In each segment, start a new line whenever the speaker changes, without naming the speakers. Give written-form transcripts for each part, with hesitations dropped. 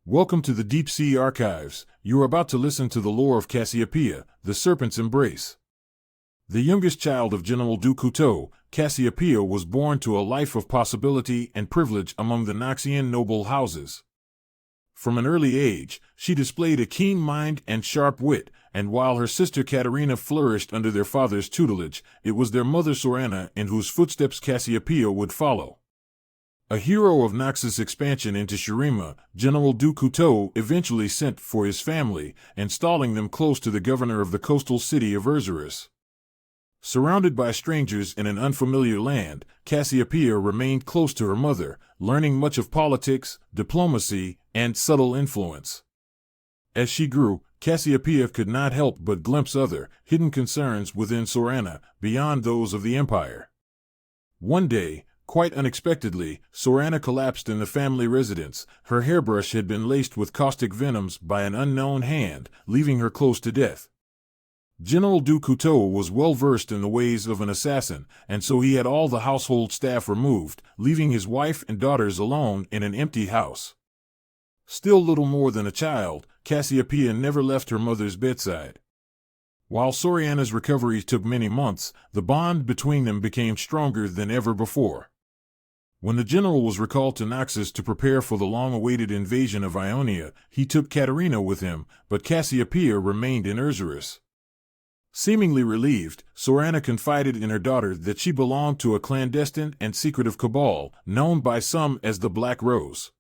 Welcome to the Deep Sea Archives. You are about to listen to the lore of Cassiopeia, the Serpent's embrace. The youngest child of General du Couteau, Cassiopeia was born to a life of possibility and privilege among the Noxian noble houses. From an early age, she displayed a keen mind and sharp wit, and while her sister Caterina flourished under their father's tutelage, it was their mother Sorana in whose footsteps Cassiopeia would follow. A hero of Nox's expansion into Shurima, General du Couteau eventually sent for his family, installing them close to the governor of the coastal city of Erzurum. Surrounded by strangers in an unfamiliar land, Cassiopeia remained close to her mother, learning much of politics, diplomacy, and subtle influence. As she grew, Cassiopeia could not help but glimpse other, hidden concerns within Sorana, beyond those of the empire. One day, quite unexpectedly, Sorana collapsed in the family residence. Her hairbrush had been laced with caustic venoms by an unknown hand, leaving her close to death. General du Couteau was well versed in the ways of an assassin, and so he had all the household staff removed, leaving his wife and daughters alone in an empty house. Still little more than a child, Cassiopeia never left her mother's bedside. While Sorana's recovery took many months, the bond between them became stronger than ever before. When the general was recalled to Naxos to prepare for the long-awaited invasion of Ionia, he took Caterina with him, but Cassiopeia remained in Erzurum. Seemingly relieved, Sorana confided in her daughter that she belonged to a clandestine and secretive cabal, known by some as the Black Rose.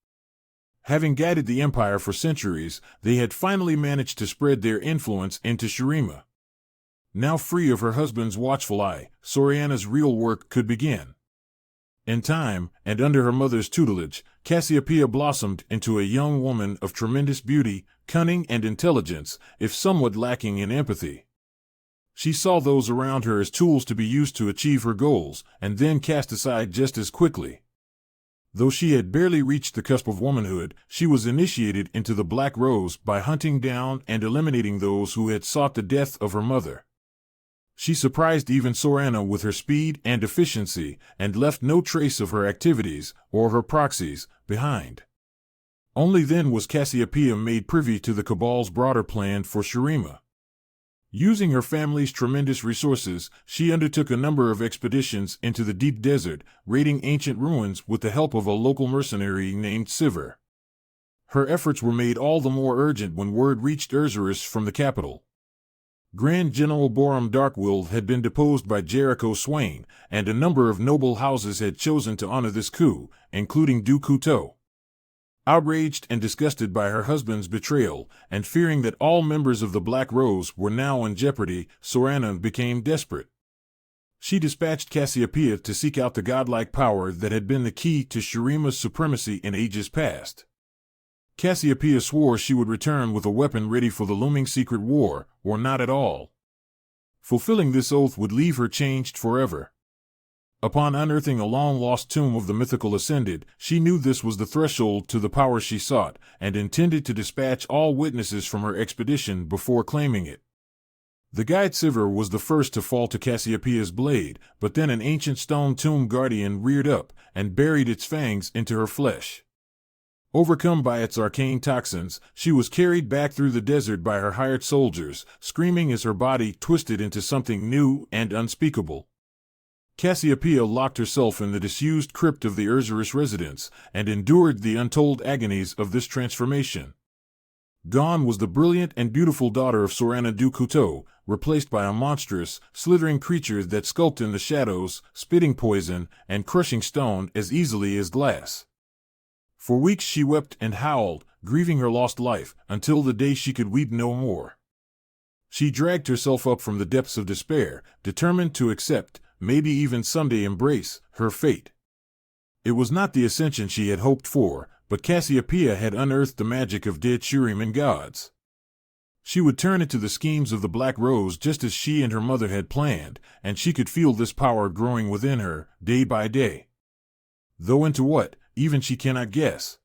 Having guided the empire for centuries, they had finally managed to spread their influence into Shurima. Now free of her husband's watchful eye, Sorana's real work could begin. In time, and under her mother's tutelage, Cassiopeia blossomed into a young woman of tremendous beauty, cunning, and intelligence, if somewhat lacking in empathy. She saw those around her as tools to be used to achieve her goals, and then cast aside just as quickly. Though she had barely reached the cusp of womanhood, she was initiated into the Black Rose by hunting down and eliminating those who had sought the death of her mother. She surprised even Sorana with her speed and efficiency, and left no trace of her activities, or her proxies, behind. Only then was Cassiopeia made privy to the Cabal's broader plan for Shurima. Using her family's tremendous resources, she undertook a number of expeditions into the deep desert, raiding ancient ruins with the help of a local mercenary named Sivir. Her efforts were made all the more urgent when word reached Erzurum from the capital. Grand General Boram Darkwild had been deposed by Jericho Swain, and a number of noble houses had chosen to honor this coup, including du Couteau. Outraged and disgusted by her husband's betrayal, and fearing that all members of the Black Rose were now in jeopardy, Sorana became desperate. She dispatched Cassiopeia to seek out the godlike power that had been the key to Shurima's supremacy in ages past. Cassiopeia swore she would return with a weapon ready for the looming secret war, or not at all. Fulfilling this oath would leave her changed forever. Upon unearthing a long-lost tomb of the mythical Ascended, she knew this was the threshold to the power she sought, and intended to dispatch all witnesses from her expedition before claiming it. The guide Sivir was the first to fall to Cassiopeia's blade, but then an ancient stone tomb guardian reared up, and buried its fangs into her flesh. Overcome by its arcane toxins, she was carried back through the desert by her hired soldiers, screaming as her body twisted into something new and unspeakable. Cassiopeia locked herself in the disused crypt of the Erzurum residence, and endured the untold agonies of this transformation. Gone was the brilliant and beautiful daughter of Sorana du Couteau, replaced by a monstrous, slithering creature that skulked in the shadows, spitting poison, and crushing stone as easily as glass. For weeks she wept and howled, grieving her lost life, until the day she could weep no more. She dragged herself up from the depths of despair, determined to accept, maybe even someday embrace, her fate. It was not the ascension she had hoped for, but Cassiopeia had unearthed the magic of dead Shuriman gods. She would turn into the schemes of the Black Rose just as she and her mother had planned, and she could feel this power growing within her, day by day. Though into what, even she cannot guess.